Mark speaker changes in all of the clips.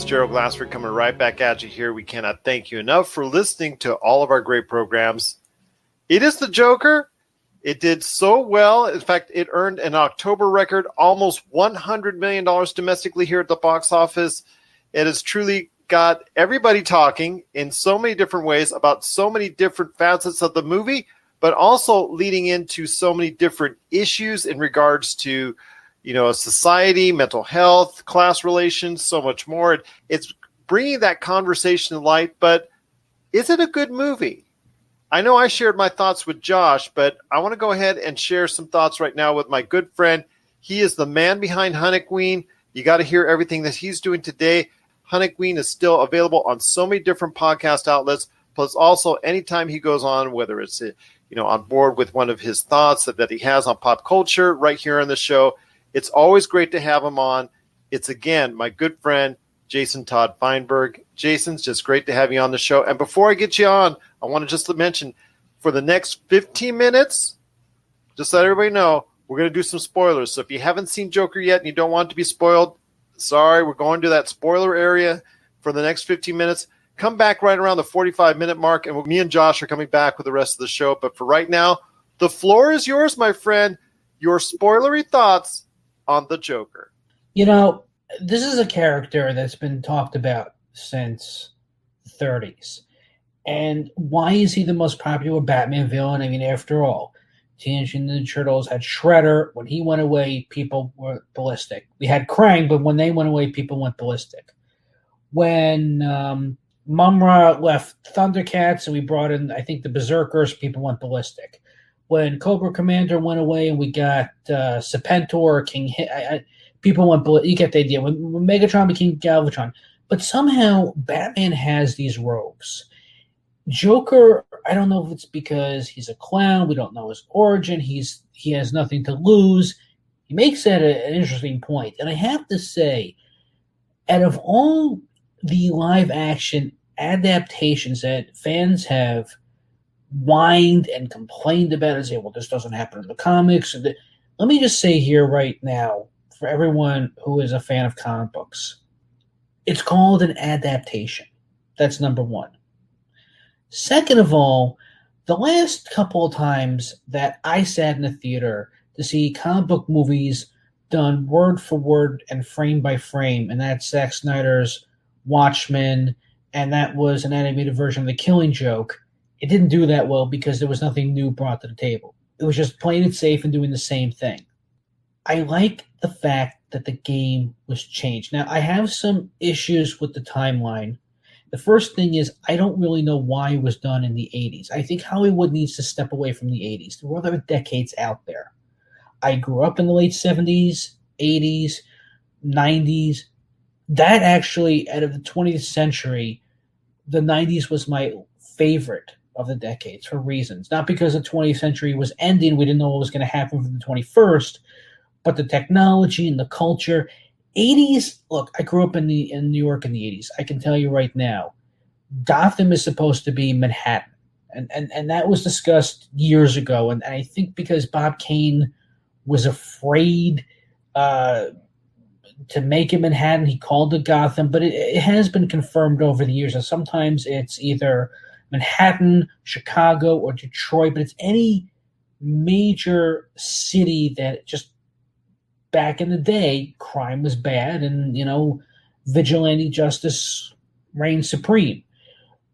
Speaker 1: Gerald Glassford coming right back at you here. We cannot thank you enough for listening to all of our great programs. It is the Joker. It did so well. In fact, it earned an October record, almost $100 million domestically here at the box office. It has truly got everybody talking in so many different ways about so many different facets of the movie, but also leading into so many different issues in regards to, society, mental health, class relations, so much more. It's bringing that conversation to light, but is it a good movie? I know I shared my thoughts with Josh, but I want to go ahead and share some thoughts right now with my good friend. He is the man behind Hunniqueen. You got to hear everything that he's doing today. Hunniqueen is still available on so many different podcast outlets, plus also anytime he goes on, whether it's on board with one of his thoughts that he has on pop culture right here on the show. It's always great to have him on. It's, again, my good friend, Jason Todd Fineburgh. Jason's just great to have you on the show. And before I get you on, I want to just mention, for the next 15 minutes, just let everybody know, we're going to do some spoilers. So if you haven't seen Joker yet and you don't want to be spoiled, sorry, we're going to that spoiler area for the next 15 minutes. Come back right around the 45-minute mark, and me and Josh are coming back with the rest of the show. But for right now, the floor is yours, my friend. Your spoilery thoughts on the Joker.
Speaker 2: This is a character that's been talked about since the 30s. And why is he the most popular Batman villain? I mean, after all, Teenage Mutant Ninja Turtles had Shredder. When he went away, people were ballistic. We had Krang, but when they went away, people went ballistic. When Mumra left Thundercats and we brought in, I think, the Berserkers, people went ballistic. When Cobra Commander went away and we got Serpentor, King people went ballistic. You get the idea. When Megatron became Galvatron. But somehow Batman has these rogues. Joker, I don't know if it's because he's a clown. We don't know his origin. He has nothing to lose. He makes that an interesting point. And I have to say, out of all the live action adaptations that fans have whined and complained about and say, well, this doesn't happen in the comics. Let me just say here right now, for everyone who is a fan of comic books, it's called an adaptation. That's number one. Second of all, the last couple of times that I sat in a theater to see comic book movies done word for word and frame by frame, and that's Zack Snyder's Watchmen, and that was an animated version of The Killing Joke, it didn't do that well because there was nothing new brought to the table. It was just playing it safe and doing the same thing. I like the fact that the game was changed. Now, I have some issues with the timeline. The first thing is I don't really know why it was done in the 80s. I think Hollywood needs to step away from the 80s. There were other decades out there. I grew up in the late 70s, 80s, 90s. That actually, out of the 20th century, the 90s was my favorite of the decades for reasons. Not because the 20th century was ending, we didn't know what was going to happen for the 21st, but the technology and the culture. 80s, look, I grew up in New York in the 80s. I can tell you right now, Gotham is supposed to be Manhattan. And that was discussed years ago. And I think because Bob Kane was afraid to make it Manhattan, he called it Gotham. But it has been confirmed over the years that sometimes it's either Manhattan, Chicago, or Detroit. But it's any major city that just back in the day, crime was bad and, vigilante justice reigned supreme.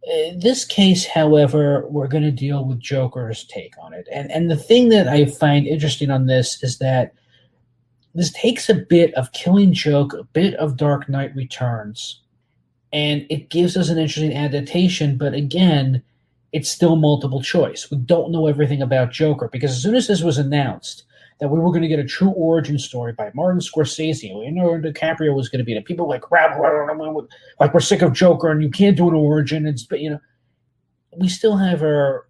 Speaker 2: In this case, however, we're going to deal with Joker's take on it. And the thing that I find interesting on this is that this takes a bit of Killing Joke, a bit of Dark Knight Returns, and it gives us an interesting adaptation, but again, it's still multiple choice. We don't know everything about Joker because as soon as this was announced, that we were going to get a true origin story by Martin Scorsese. We know DiCaprio was going to be there. People like we're sick of Joker and you can't do an origin. But we still have our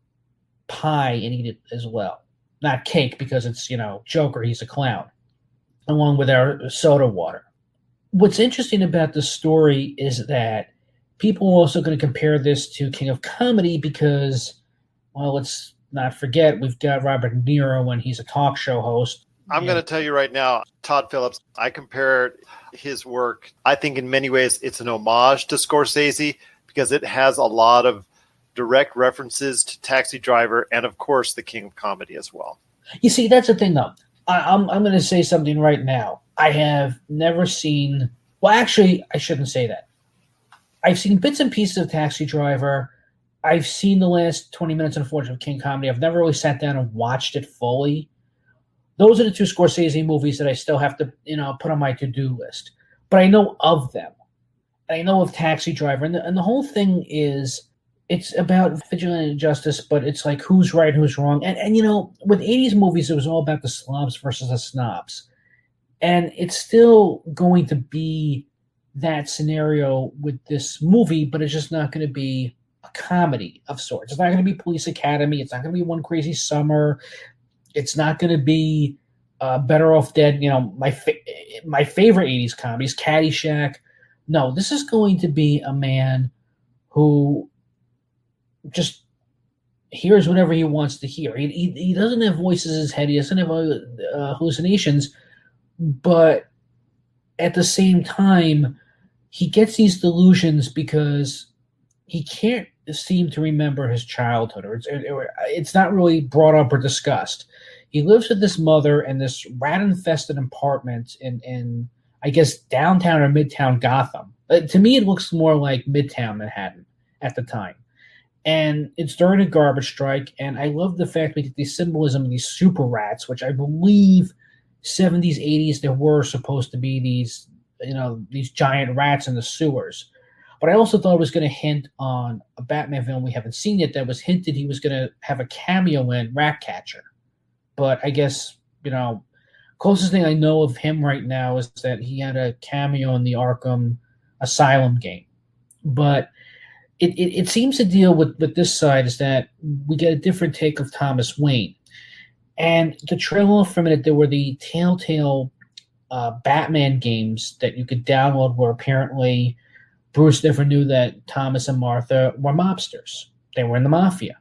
Speaker 2: pie and eat it as well. Not cake because it's, Joker, he's a clown, along with our soda water. What's interesting about the story is that people are also going to compare this to King of Comedy because, well, let's not forget, we've got Robert De Niro when he's a talk show host.
Speaker 1: I'm going to tell you right now, Todd Phillips. I compare his work. I think in many ways it's an homage to Scorsese because it has a lot of direct references to Taxi Driver and, of course, the King of Comedy as well.
Speaker 2: You see, that's the thing, though. I'm going to say something right now. I have never seen. Well, actually, I shouldn't say that. I've seen bits and pieces of Taxi Driver. I've seen the last 20 minutes, unfortunately, of King Comedy. I've never really sat down and watched it fully. Those are the two Scorsese movies that I still have to, put on my to-do list. But I know of them. And I know of Taxi Driver. And the whole thing is, it's about vigilante justice, but it's like who's right, who's wrong. And with 80s movies, it was all about the slobs versus the snobs. And it's still going to be that scenario with this movie, but it's just not going to be a comedy of sorts. It's not going to be Police Academy. It's not going to be One Crazy Summer. It's not going to be Better Off Dead. My favorite 80s comedies, Caddyshack. No, this is going to be a man who just hears whatever he wants to hear. He doesn't have voices in his head. He doesn't have hallucinations. But at the same time, he gets these delusions because he can't seem to remember his childhood, or it's not really brought up or discussed. He lives with this mother in this rat-infested apartment in I guess, downtown or midtown Gotham. To me, it looks more like midtown Manhattan at the time. And it's during a garbage strike, and I love the fact we get the symbolism of these super rats, which I believe 70s, 80s, there were supposed to be these giant rats in the sewers. But I also thought it was going to hint on a Batman film we haven't seen yet that was hinted he was going to have a cameo in Ratcatcher. But I guess, closest thing I know of him right now is that he had a cameo in the Arkham Asylum game. But it seems to deal with this side is that we get a different take of Thomas Wayne. And to trail off from it, there were the Telltale Batman games that you could download where apparently Bruce never knew that Thomas and Martha were mobsters. They were in the mafia.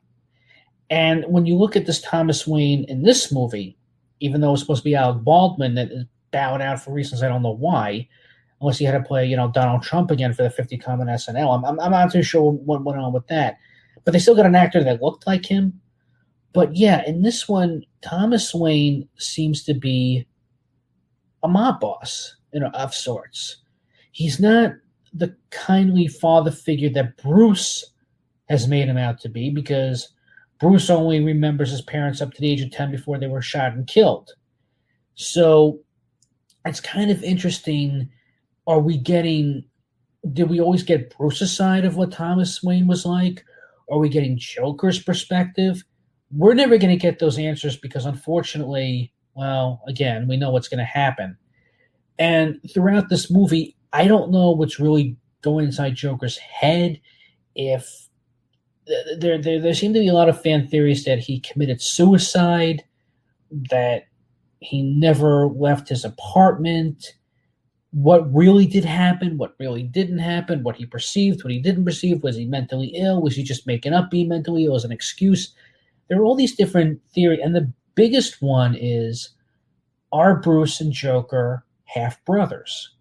Speaker 2: And when you look at this Thomas Wayne in this movie, even though it's supposed to be Alec Baldwin that is bowed out for reasons I don't know why, unless he had to play, Donald Trump again for the 50 Common SNL. I'm not too sure what went on with that. But they still got an actor that looked like him. But yeah, in this one, Thomas Wayne seems to be a mob boss, of sorts. He's not the kindly father figure that Bruce has made him out to be, because Bruce only remembers his parents up to the age of 10 before they were shot and killed. So it's kind of interesting. Did we always get Bruce's side of what Thomas Wayne was like? Are we getting Joker's perspective? We're never going to get those answers because, unfortunately, well, again, we know what's going to happen. And throughout this movie, I don't know what's really going inside Joker's head. If there seem to be a lot of fan theories that he committed suicide, that he never left his apartment, what really did happen, what really didn't happen, what he perceived, what he didn't perceive. Was he mentally ill? Was he just making up being mentally ill as an excuse? There are all these different theories, and the biggest one is, are Bruce and Joker half-brothers?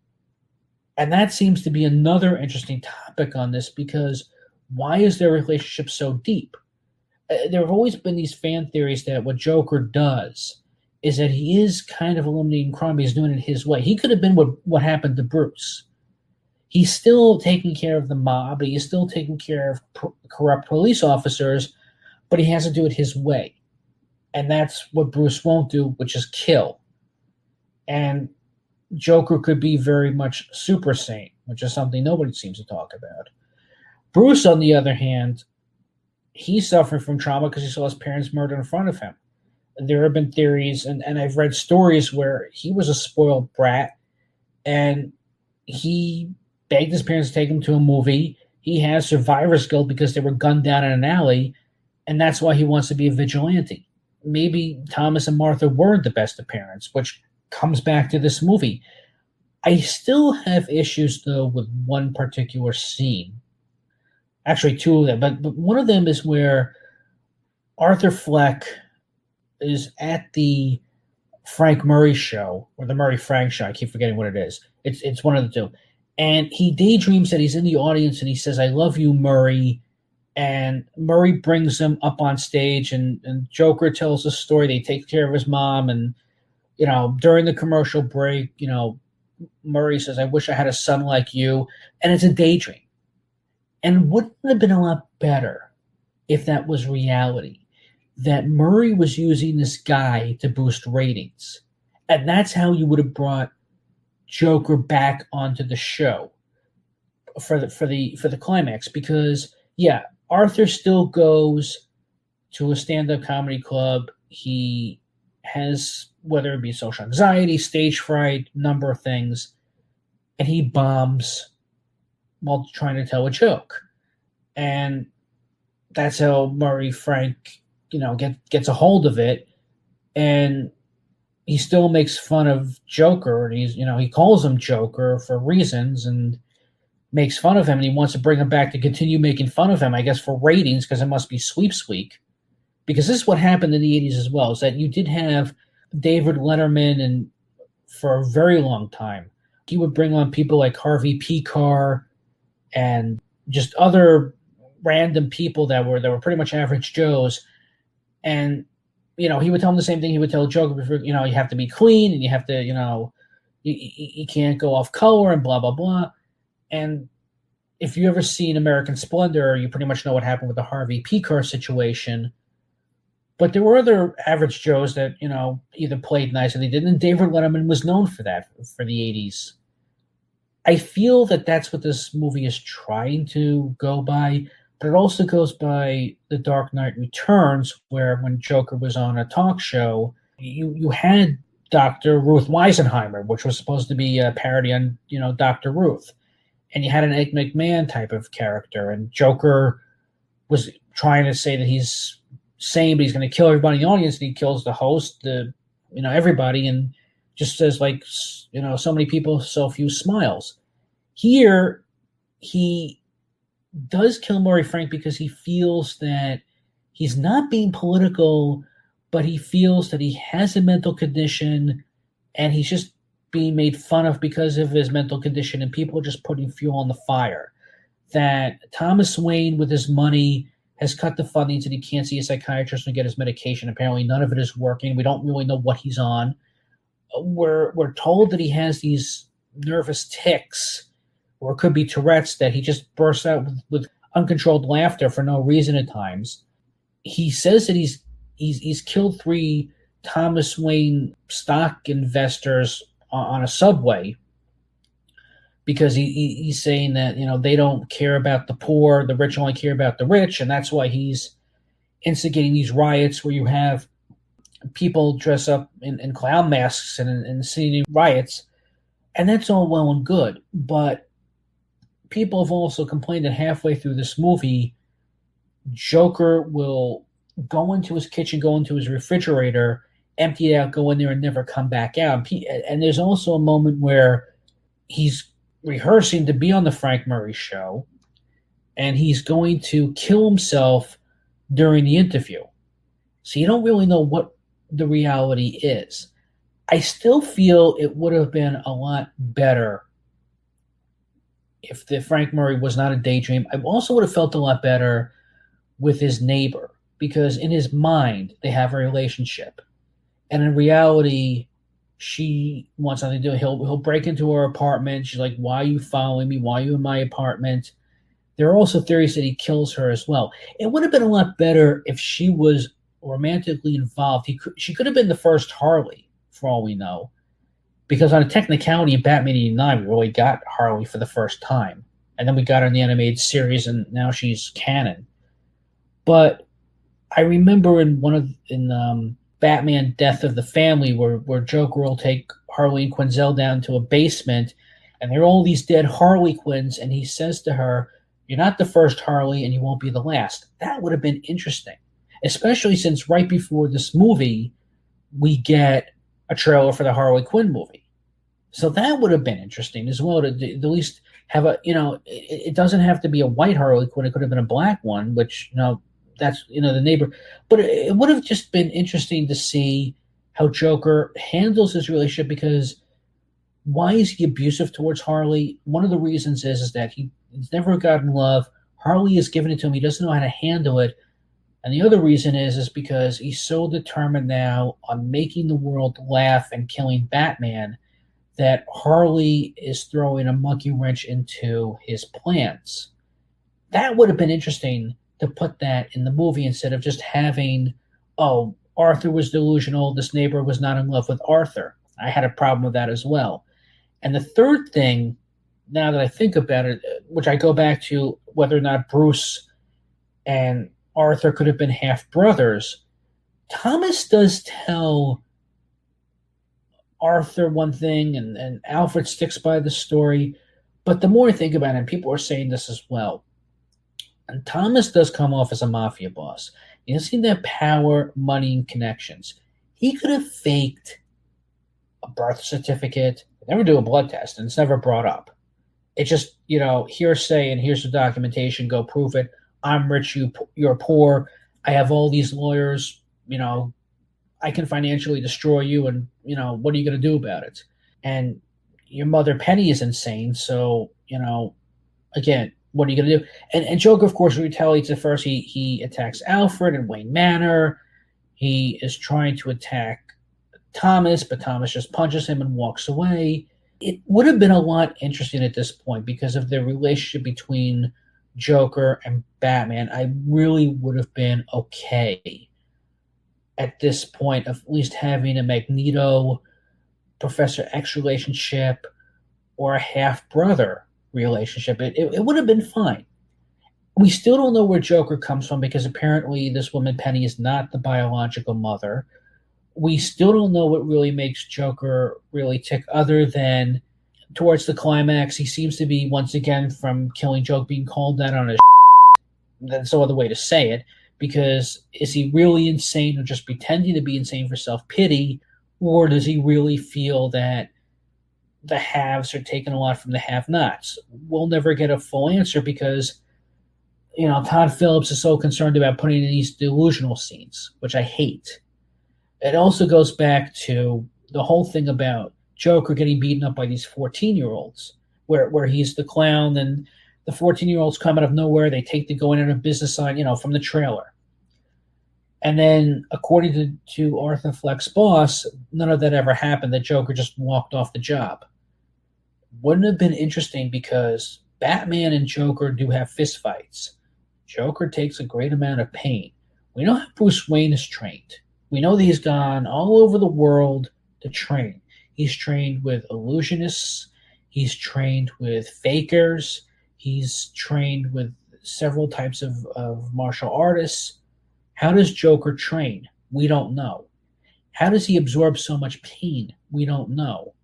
Speaker 2: And that seems to be another interesting topic on this, because why is their relationship so deep? There have always been these fan theories that what Joker does is that he is kind of eliminating crime, but he's doing it his way. He could have been what happened to Bruce. He's still taking care of the mob, he's still taking care of corrupt police officers, but he has to do it his way. And that's what Bruce won't do, which is kill. And Joker could be very much super sane, which is something nobody seems to talk about. Bruce, on the other hand, he's suffering from trauma because he saw his parents murdered in front of him. There have been theories, and I've read stories where he was a spoiled brat, and he begged his parents to take him to a movie. He has survivor's guilt because they were gunned down in an alley, and that's why he wants to be a vigilante. Maybe Thomas and Martha weren't the best of parents, which comes back to this movie. I still have issues, though, with one particular scene. Actually, two of them, but one of them is where Arthur Fleck is at the Frank Murray show or the Murray Frank show. I keep forgetting what it is. It's one of the two. And he daydreams that he's in the audience and he says, "I love you, Murray." And Murray brings him up on stage, and Joker tells the story. They take care of his mom, and during the commercial break, Murray says, "I wish I had a son like you," and it's a daydream. And wouldn't it have been a lot better if that was reality? That Murray was using this guy to boost ratings, and that's how you would have brought Joker back onto the show for the climax. Because Arthur still goes to a stand-up comedy club. He has, whether it be social anxiety, stage fright, number of things, and he bombs while trying to tell a joke. And that's how Murray Frank, gets a hold of it. And he still makes fun of Joker, and he calls him Joker for reasons and makes fun of him, and he wants to bring him back to continue making fun of him, I guess, for ratings, because it must be sweeps week. Because this is what happened in the 80s as well, is that you did have David Letterman, and for a very long time, he would bring on people like Harvey Picar and just other random people that were pretty much average Joes. And, he would tell them the same thing he would tell Joker, you have to be clean, and you have to, you can't go off color, and blah, blah, blah. And if you ever seen American Splendor, you pretty much know what happened with the Harvey Picar situation. But there were other average Joes that, either played nice or they didn't. And David Letterman was known for that, for the 80s. I feel that that's what this movie is trying to go by. But it also goes by The Dark Knight Returns, where when Joker was on a talk show, you had Dr. Ruth Weisenheimer, which was supposed to be a parody on, Dr. Ruth. And you had an Ed McMahon type of character. And Joker was trying to say that he's sane, but he's going to kill everybody in the audience. And he kills the host, everybody, and just says, so many people, so few smiles. Here, he does kill Murray Frank because he feels that he's not being political, but he feels that he has a mental condition, and he's just being made fun of because of his mental condition, and people are just putting fuel on the fire. That Thomas Wayne, with his money, has cut the funding so that he can't see a psychiatrist and get his medication. Apparently none of it is working. We don't really know what he's on. We're told that he has these nervous tics, or it could be Tourette's, that he just bursts out with uncontrolled laughter for no reason at times. He says that he's killed 3 Thomas Wayne stock investors on a subway because he's saying that, they don't care about the poor, the rich only care about the rich, and that's why he's instigating these riots where you have people dress up in clown masks and seeing riots. And that's all well and good, but people have also complained that halfway through this movie, Joker will go into his kitchen, go into his refrigerator, empty it out, go in there, and never come back out. And there's also a moment where he's rehearsing to be on the Frank Murray show, and he's going to kill himself during the interview. So you don't really know what the reality is. I still feel it would have been a lot better if the Frank Murray was not a daydream. I also would have felt a lot better with his neighbor, because in his mind, they have a relationship. And in reality, she wants nothing to do. He'll break into her apartment. She's like, "Why are you following me? Why are you in my apartment?" There are also theories that he kills her as well. It would have been a lot better if she was romantically involved. She could have been the first Harley, for all we know. Because on a technicality in Batman 89, we really got Harley for the first time. And then we got her in the animated series, and now she's canon. But I remember in Batman Death of the Family, where Joker will take Harley and Quinzel down to a basement, and there are all these dead Harley Quinns, and he says to her, "You're not the first Harley, and you won't be the last." That would have been interesting, especially since right before this movie, we get a trailer for the Harley Quinn movie. So that would have been interesting as well, to at least have it doesn't have to be a white Harley Quinn. It could have been a black one, which, that's, the neighbor. But it would have just been interesting to see how Joker handles his relationship, because why is he abusive towards Harley? One of the reasons is that he's never gotten love. Harley has given it to him. He doesn't know how to handle it. And the other reason is because he's so determined now on making the world laugh and killing Batman that Harley is throwing a monkey wrench into his plans. That would have been interesting to put that in the movie instead of just having, oh, Arthur was delusional, this neighbor was not in love with Arthur. I had a problem with that as well. And the third thing, now that I think about it, which I go back to whether or not Bruce and Arthur could have been half brothers, Thomas does tell Arthur one thing, and Alfred sticks by the story. But the more I think about it, and people are saying this as well, and Thomas does come off as a mafia boss. He doesn't seem to have power, money, and connections. He could have faked a birth certificate, never do a blood test, and it's never brought up. It's just, hearsay, and here's the documentation, go prove it. I'm rich, you're poor. I have all these lawyers, I can financially destroy you, and, what are you going to do about it? And your mother, Penny, is insane, so, again, what are you going to do? And Joker, of course, retaliates at first. He attacks Alfred and Wayne Manor. He is trying to attack Thomas, but Thomas just punches him and walks away. It would have been a lot interesting at this point because of the relationship between Joker and Batman. I really would have been okay at this point of at least having a Magneto Professor X relationship or a half-brother relationship. It would have been fine. We still don't know where Joker comes from because apparently this woman Penny is not the biological mother. We still don't know what really makes Joker really tick other than towards the climax. He seems to be, once again, from Killing Joke, being called out on his That's no other way to say it, because is he really insane or just pretending to be insane for self-pity, or does he really feel that the haves are taking a lot from the have-nots? We'll never get a full answer because, Todd Phillips is so concerned about putting in these delusional scenes, which I hate. It also goes back to the whole thing about Joker getting beaten up by these 14-year-olds, where he's the clown and the 14-year-olds come out of nowhere. They take the going out of business sign, from the trailer. And then, according to Arthur Fleck's boss, none of that ever happened. The Joker just walked off the job. Wouldn't have been interesting because Batman and Joker do have fistfights. Joker takes a great amount of pain. We know how Bruce Wayne is trained. We know that he's gone all over the world to train. He's trained with illusionists. He's trained with fakers. He's trained with several types of martial artists. How does Joker train? We don't know. How does he absorb so much pain? We don't know.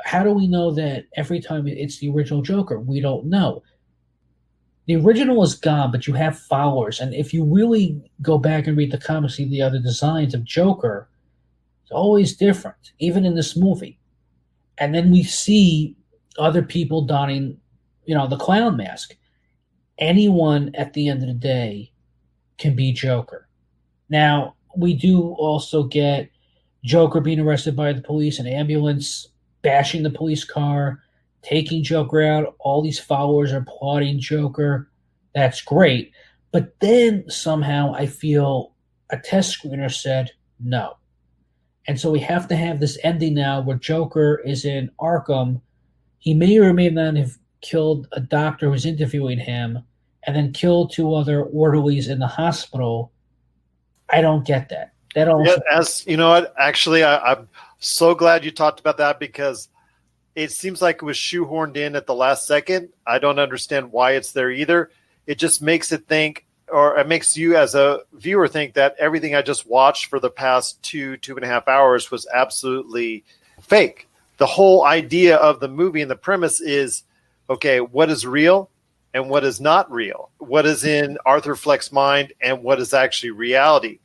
Speaker 2: How do we know that every time it's the original Joker? We don't know. The original is gone, but you have followers. And if you really go back and read the comics, see the other designs of Joker, it's always different, even in this movie. And then we see other people donning, the clown mask. Anyone at the end of the day can be Joker. Now, we do also get Joker being arrested by the police, an ambulance, bashing the police car, taking Joker out. All these followers are applauding Joker. That's great. But then somehow I feel a test screener said no. And so we have to have this ending now where Joker is in Arkham. He may or may not have killed a doctor who's interviewing him and then killed two other orderlies in the hospital. I don't get that. That also,
Speaker 1: as you know what, actually, I'm so glad you talked about that because it seems like it was shoehorned in at the last second. I don't understand why it's there either. It just makes it think, or it makes you as a viewer think that everything I just watched for the past 2.5 hours was absolutely fake. The whole idea of the movie and the premise is, okay, what is real and what is not real? What is in Arthur Fleck's mind and what is actually reality?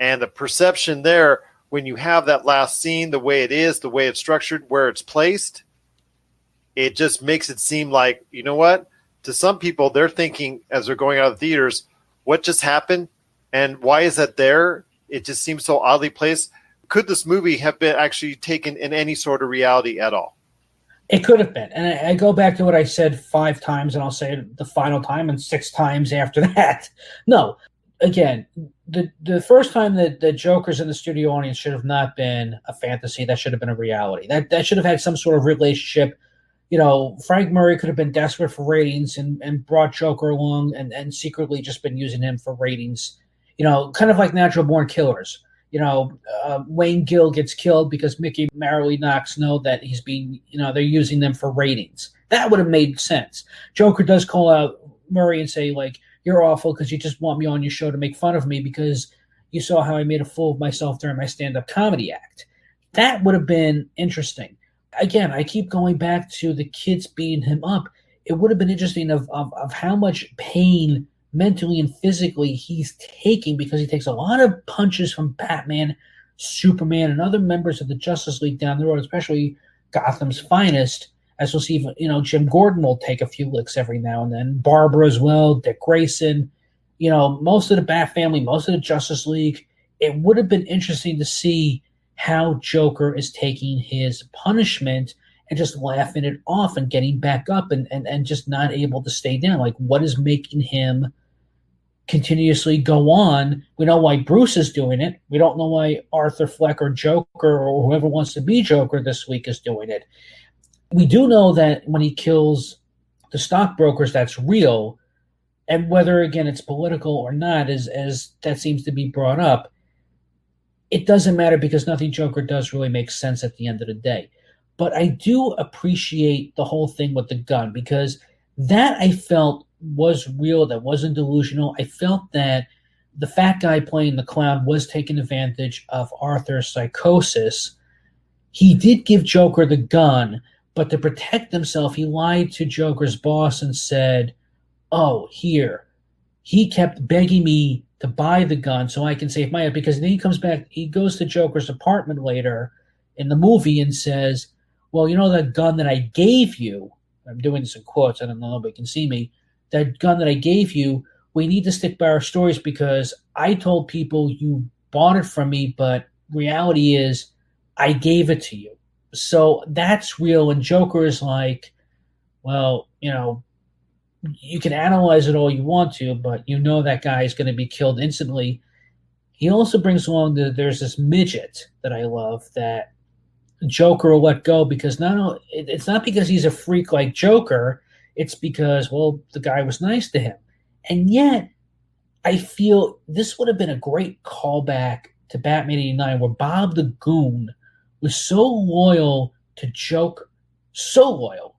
Speaker 1: And the perception there, when you have that last scene, the way it is, the way it's structured, where it's placed, it just makes it seem like, you know what? To some people, they're thinking as they're going out of the theaters, what just happened and why is that there? It just seems so oddly placed. could this movie have been actually taken in any sort of reality at all?
Speaker 2: It could have been. And I go back to what I said 5 times, and I'll say it the final time and 6 times after that. No, again, the first time that the Joker's in the studio audience should have not been a fantasy. That should have been a reality. That should have had some sort of relationship. Frank Murray could have been desperate for ratings and brought Joker along and secretly just been using him for ratings. Kind of like Natural Born Killers. Wayne Gill gets killed because Mickey Marley Knox know that he's being, they're using them for ratings. That would have made sense. Joker does call out Murray and say, like, you're awful because you just want me on your show to make fun of me because you saw how I made a fool of myself during my stand-up comedy act. That would have been interesting. Again, I keep going back to the kids beating him up. It would have been interesting of how much pain mentally and physically he's taking, because he takes a lot of punches from Batman, Superman, and other members of the Justice League down the road, especially Gotham's finest. As we'll see, Jim Gordon will take a few licks every now and then. Barbara as well, Dick Grayson, most of the Bat family, most of the Justice League. It would have been interesting to see how Joker is taking his punishment and just laughing it off and getting back up and just not able to stay down. Like, what is making him continuously go on? We know why Bruce is doing it. We don't know why Arthur Fleck or Joker or whoever wants to be Joker this week is doing it. We do know that when he kills the stockbrokers, that's real. And whether, again, it's political or not, as that seems to be brought up, it doesn't matter because nothing Joker does really makes sense at the end of the day. But I do appreciate the whole thing with the gun, because that I felt was real, that wasn't delusional. I felt that the fat guy playing the clown was taking advantage of Arthur's psychosis. He did give Joker the gun, but to protect himself, he lied to Joker's boss and said, oh, here. He kept begging me to buy the gun so I can save my life, because then he comes back, he goes to Joker's apartment later in the movie and says, well, that gun that I gave you, I'm doing this in quotes, I don't know, nobody can see me, that gun that I gave you, we need to stick by our stories because I told people you bought it from me, but reality is I gave it to you. So that's real. And Joker is like, well, you can analyze it all you want to, but that guy is going to be killed instantly. He also brings along there's this midget that I love that Joker will let go, because it's not because he's a freak like Joker, it's because, well, the guy was nice to him. And yet, I feel this would have been a great callback to Batman 89, where Bob the Goon was so loyal to Joker, so loyal,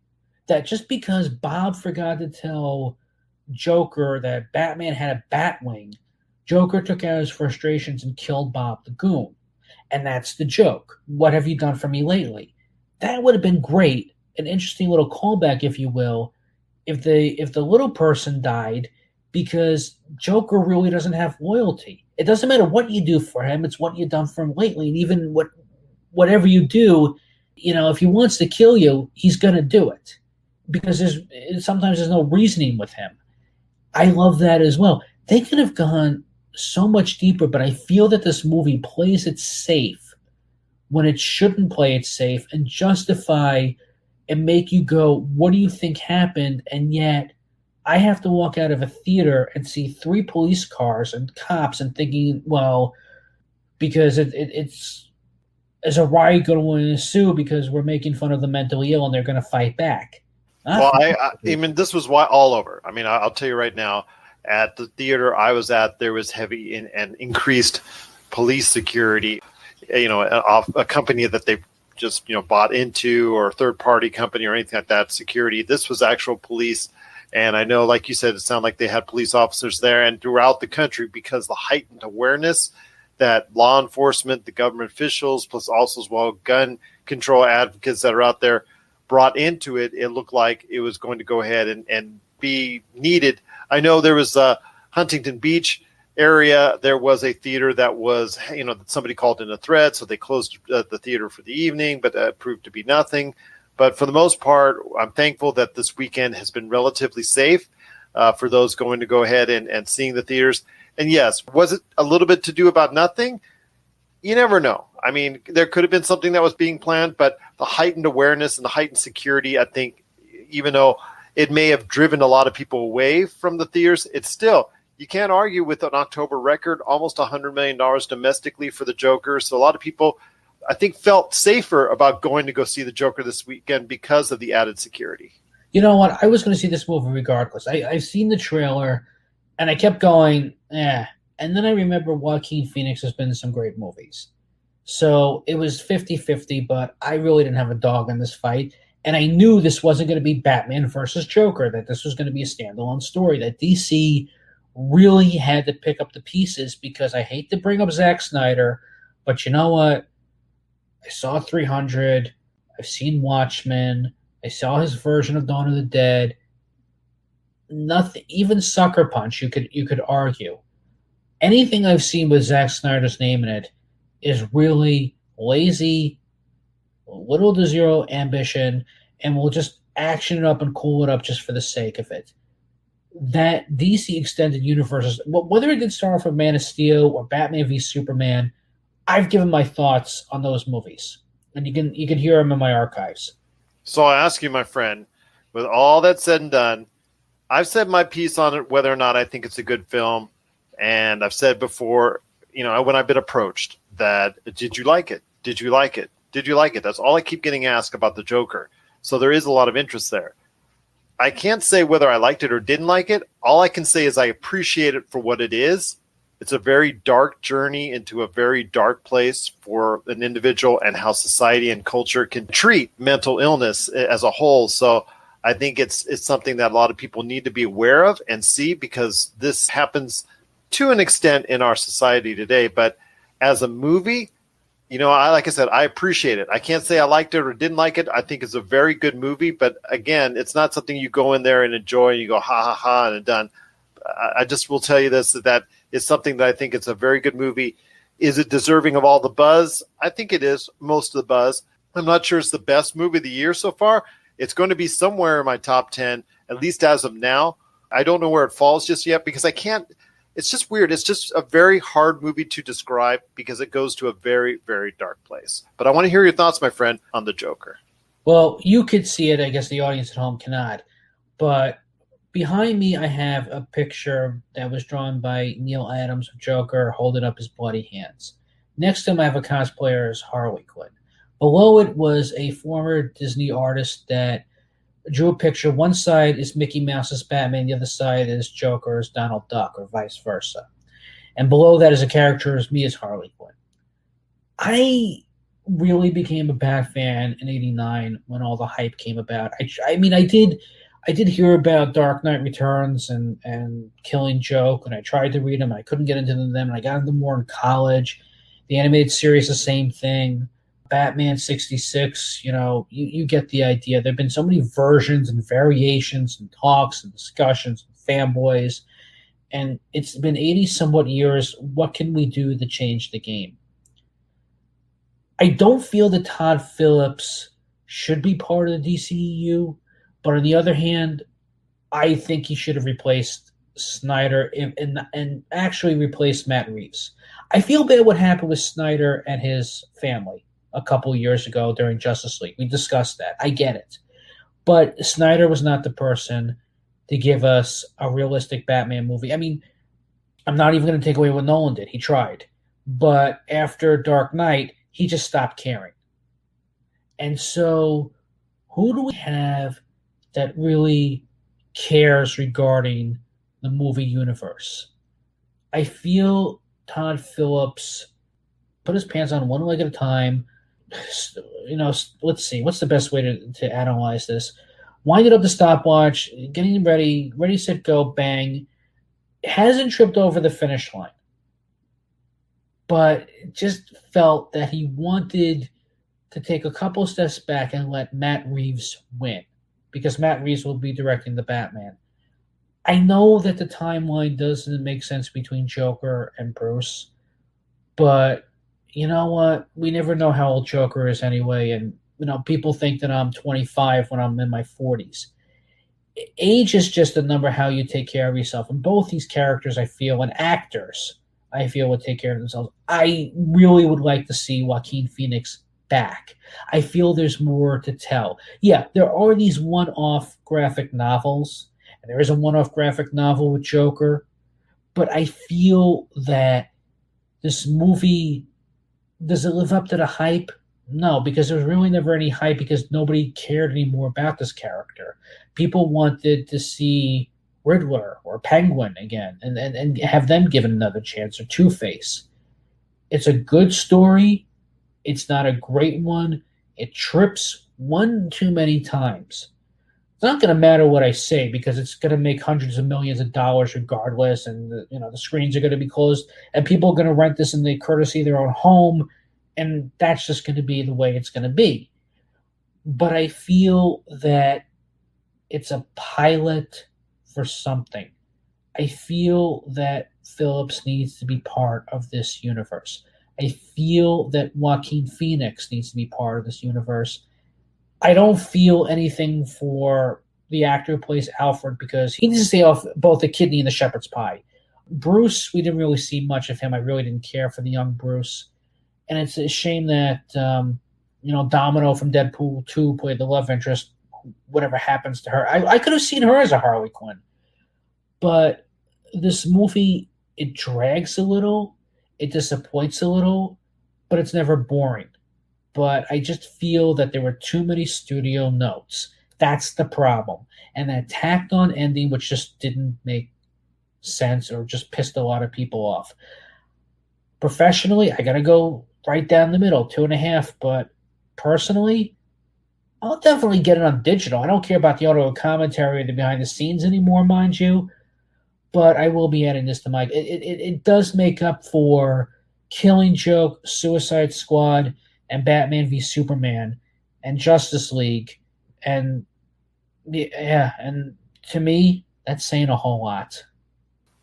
Speaker 2: that just because Bob forgot to tell Joker that Batman had a Batwing, Joker took out his frustrations and killed Bob the Goon. And that's the joke. What have you done for me lately? That would have been great, an interesting little callback, if you will, if the little person died, because Joker really doesn't have loyalty. It doesn't matter what you do for him, it's what you've done for him lately. And even whatever you do, if he wants to kill you, he's going to do it, because sometimes there's no reasoning with him. I love that as well. They could have gone so much deeper, but I feel that this movie plays it safe when it shouldn't play it safe, and justify and make you go, what do you think happened? And yet I have to walk out of a theater and see 3 police cars and cops and thinking, well, because it's is a riot going to ensue because we're making fun of the mentally ill and they're going to fight back.
Speaker 1: Well, I mean, this was all over. I mean, I'll tell you right now, at the theater I was at, there was heavy and increased police security. A company that they just bought into, or a third party company or anything like that. Security. This was actual police, and I know, like you said, it sounded like they had police officers there and throughout the country, because the heightened awareness that law enforcement, the government officials, plus also as well gun control advocates that are out there brought into it. It looked like it was going to go ahead and be needed. I know there was a Huntington Beach area. There was a theater that was, somebody called in a threat, so they closed the theater for the evening, but that proved to be nothing. But for the most part, I'm thankful that this weekend has been relatively safe for those going to go ahead and seeing the theaters. And yes, was it a little bit to do about nothing? you never know. I mean, there could have been something that was being planned, but the heightened awareness and the heightened security, I think, even though it may have driven a lot of people away from the theaters, it's still, you can't argue with an October record, almost $100 million domestically for the Joker. So a lot of people, I think, felt safer about going to go see the Joker this weekend because of the added security.
Speaker 2: You know what? I was going to see this movie regardless. I've seen the trailer, and I kept going, eh. And then I remember Joaquin Phoenix has been in some great movies. So it was 50-50, but I really didn't have a dog in this fight. And I knew this wasn't going to be Batman versus Joker, that this was going to be a standalone story, that DC really had to pick up the pieces, because I hate to bring up Zack Snyder, but you know what? I saw 300. I've seen Watchmen. I saw his version of Dawn of the Dead. Nothing, even Sucker Punch, you could argue. Anything I've seen with Zack Snyder's name in it is really lazy, little to zero ambition, and will just action it up and cool it up just for the sake of it. That DC Extended Universe, whether it did start off with Man of Steel or Batman v Superman, I've given my thoughts on those movies, and you can hear them in my archives.
Speaker 1: So I ask you, my friend, with all that said and done, I've said my piece on it, whether or not I think it's a good film. And I've said before, when I've been approached, that did you like it? Did you like it? Did you like it? That's all I keep getting asked about the Joker. So there is a lot of interest there. I can't say whether I liked it or didn't like it. All I can say is I appreciate it for what it is. It's a very dark journey into a very dark place for an individual, and how society and culture can treat mental illness as a whole. So I think it's something that a lot of people need to be aware of and see, because this happens to an extent in our society today. But as a movie, like I said, I appreciate it. I can't say I liked it or didn't like it. I think it's a very good movie. But again, it's not something you go in there and enjoy and you go, ha, ha, ha, and done. I just will tell you this, that it's something that I think it's a very good movie. Is it deserving of all the buzz? I think it is, most of the buzz. I'm not sure it's the best movie of the year so far. It's going to be somewhere in my top 10, at least as of now. I don't know where it falls just yet, because I can't. It's just weird. It's just a very hard movie to describe, because it goes to a very, very dark place. But I want to hear your thoughts, my friend, on the Joker.
Speaker 2: Well, you could see it. I guess the audience at home cannot. But behind me, I have a picture that was drawn by Neil Adams of Joker holding up his bloody hands. Next to him, I have a cosplayer as Harley Quinn. Below it was a former Disney artist that drew a picture. One side is Mickey Mouse as Batman, the other side is Joker as Donald Duck, or vice versa. And below that is a character as me as Harley Quinn. I really became a Bat fan in '89 when all the hype came about. I did hear about Dark Knight Returns and Killing Joke, and I tried to read them. I couldn't get into them, and I got into them more in college. The animated series, the same thing. Batman 66, you get the idea. There have been so many versions and variations and talks and discussions and fanboys, and it's been 80-somewhat years. What can we do to change the game? I don't feel that Todd Phillips should be part of the DCEU, but on the other hand, I think he should have replaced Snyder and actually replaced Matt Reeves. I feel bad what happened with Snyder and his family a couple years ago during Justice League. We discussed that. I get it. But Snyder was not the person to give us a realistic Batman movie. I mean, I'm not even going to take away what Nolan did. He tried. But after Dark Knight, he just stopped caring. And so who do we have that really cares regarding the movie universe? I feel Todd Phillips put his pants on one leg at a time. Let's see. What's the best way to analyze this? Winded up the stopwatch, getting ready, set, go, bang. Hasn't tripped over the finish line. But just felt that he wanted to take a couple steps back and let Matt Reeves win, because Matt Reeves will be directing the Batman. I know that the timeline doesn't make sense between Joker and Bruce, but you know what? We never know how old Joker is anyway, and people think that I'm 25 when I'm in my 40s. Age is just a number how you take care of yourself. And both these characters, I feel, and actors, I feel would take care of themselves. I really would like to see Joaquin Phoenix back. I feel there's more to tell. Yeah, there are these one-off graphic novels, and there is a one-off graphic novel with Joker, but I feel that this movie, does it live up to the hype? No, because there was really never any hype because nobody cared anymore about this character. People wanted to see Riddler or Penguin again and have them given another chance, or Two-Face. It's a good story. It's not a great one. It trips one too many times. It's not going to matter what I say because it's going to make hundreds of millions of dollars regardless, and the screens are going to be closed, and people are going to rent this in the courtesy of their own home, and that's just going to be the way it's going to be. But I feel that it's a pilot for something. I feel that Phillips needs to be part of this universe. I feel that Joaquin Phoenix needs to be part of this universe. I don't feel anything for the actor who plays Alfred because he needs to stay off both the kidney and the shepherd's pie. Bruce, we didn't really see much of him. I really didn't care for the young Bruce. And it's a shame that, Domino from Deadpool 2 played the love interest, whatever happens to her. I could have seen her as a Harley Quinn. But this movie, it drags a little, it disappoints a little, but it's never boring. But I just feel that there were too many studio notes. That's the problem. And that tacked on ending, which just didn't make sense or just pissed a lot of people off. Professionally, I got to go right down the middle, 2.5. But personally, I'll definitely get it on digital. I don't care about the audio commentary or the behind the scenes anymore, mind you. But I will be adding this to my... It does make up for Killing Joke, Suicide Squad, and Batman v Superman, and Justice League. And and to me, that's saying a whole lot.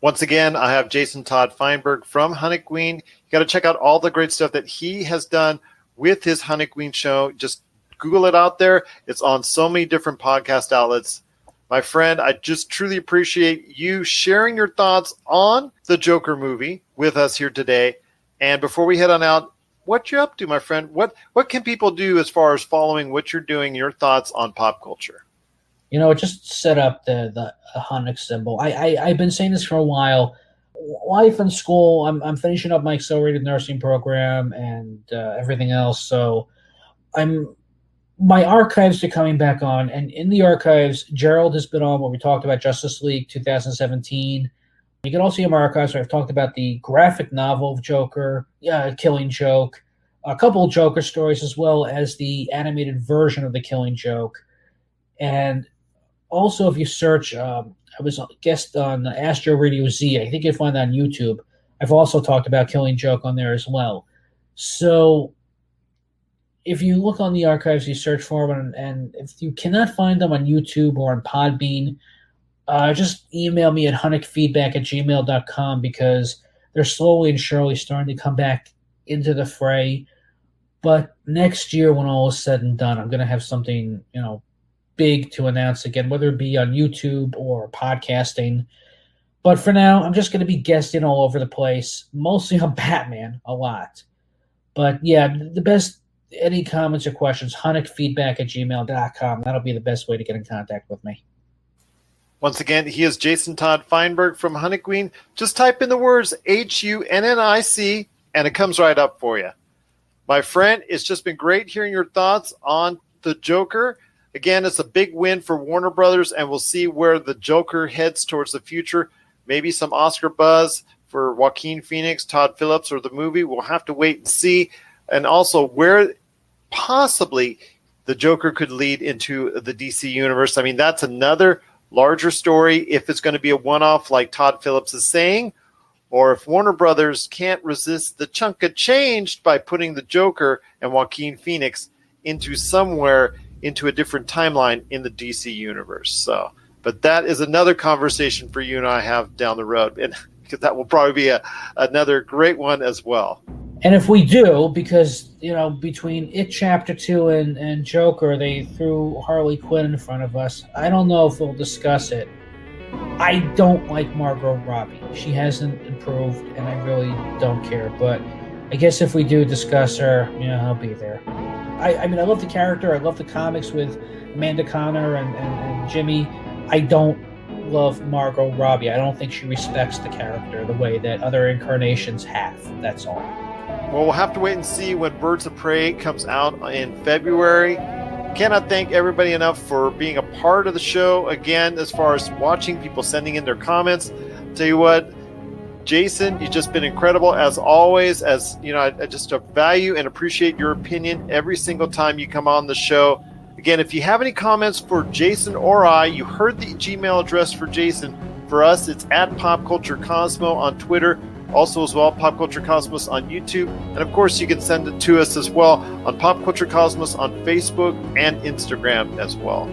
Speaker 1: Once again, I have Jason Todd Fineburgh from Hunniqueen. You got to check out all the great stuff that he has done with his Hunniqueen show. Just Google it out there. It's on so many different podcast outlets. My friend, I just truly appreciate you sharing your thoughts on the Joker movie with us here today. And before we head on out, what you up to, my friend? What can people do as far as following what you're doing, your thoughts on pop culture?
Speaker 2: Just set up the Hunnic symbol. I've been saying this for a while. Life and school, I'm finishing up my accelerated nursing program and everything else. So my archives are coming back on. And in the archives, Gerald has been on where we talked about Justice League 2017. You can also see my archives where I've talked about the graphic novel of Joker, Killing Joke, a couple of Joker stories, as well as the animated version of the Killing Joke. And also, if you search, I was a guest on Astro Radio Z. I think you'll find that on YouTube. I've also talked about Killing Joke on there as well. So if you look on the archives, you search for them, and if you cannot find them on YouTube or on Podbean, just email me at hunnickfeedback@gmail.com because they're slowly and surely starting to come back into the fray. But next year, when all is said and done, I'm going to have something, big to announce again, whether it be on YouTube or podcasting. But for now, I'm just going to be guesting all over the place, mostly on Batman, a lot. But yeah, the best, any comments or questions, hunnickfeedback@gmail.com. That'll be the best way to get in contact with me.
Speaker 1: Once again, he is Jason Todd Fineburgh from Hunniqueen. Just type in the words HUNNIC, and it comes right up for you. My friend, it's just been great hearing your thoughts on the Joker. Again, it's a big win for Warner Brothers, and we'll see where the Joker heads towards the future. Maybe some Oscar buzz for Joaquin Phoenix, Todd Phillips, or the movie. We'll have to wait and see. And also where possibly the Joker could lead into the DC universe. I mean, that's another larger story if it's going to be a one-off like Todd Phillips is saying, or if Warner Brothers can't resist the chunk of change by putting the Joker and Joaquin Phoenix into a different timeline in the DC universe. So, but that is another conversation for you and I have down the road, and because that will probably be another great one as well.
Speaker 2: And if we do, because between It Chapter 2 and Joker, they threw Harley Quinn in front of us. I don't know if we'll discuss it. I don't like Margot Robbie. She hasn't improved, and I really don't care. But I guess if we do discuss her, I'll be there. I mean, I love the character. I love the comics with Amanda Connor and Jimmy. I don't love Margot Robbie. I don't think she respects the character the way that other incarnations have. That's all.
Speaker 1: Well, we'll have to wait and see when Birds of Prey comes out in February. Cannot thank everybody enough for being a part of the show. Again, as far as watching, people sending in their comments. Tell you what, Jason, you've just been incredible as always. As you know, I just value and appreciate your opinion every single time you come on the show. Again, if you have any comments for Jason or I, you heard the Gmail address for Jason. For us, it's at PopCultureCosmo on Twitter. Also as well, Pop Culture Cosmos on YouTube. And of course, you can send it to us as well on Pop Culture Cosmos on Facebook and Instagram as well.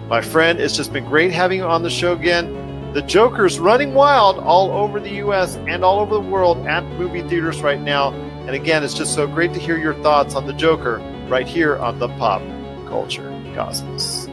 Speaker 1: My friend, it's just been great having you on the show again. The Joker's running wild all over the U.S. and all over the world at movie theaters right now. And again, it's just so great to hear your thoughts on the Joker right here on the Pop Culture Cosmos.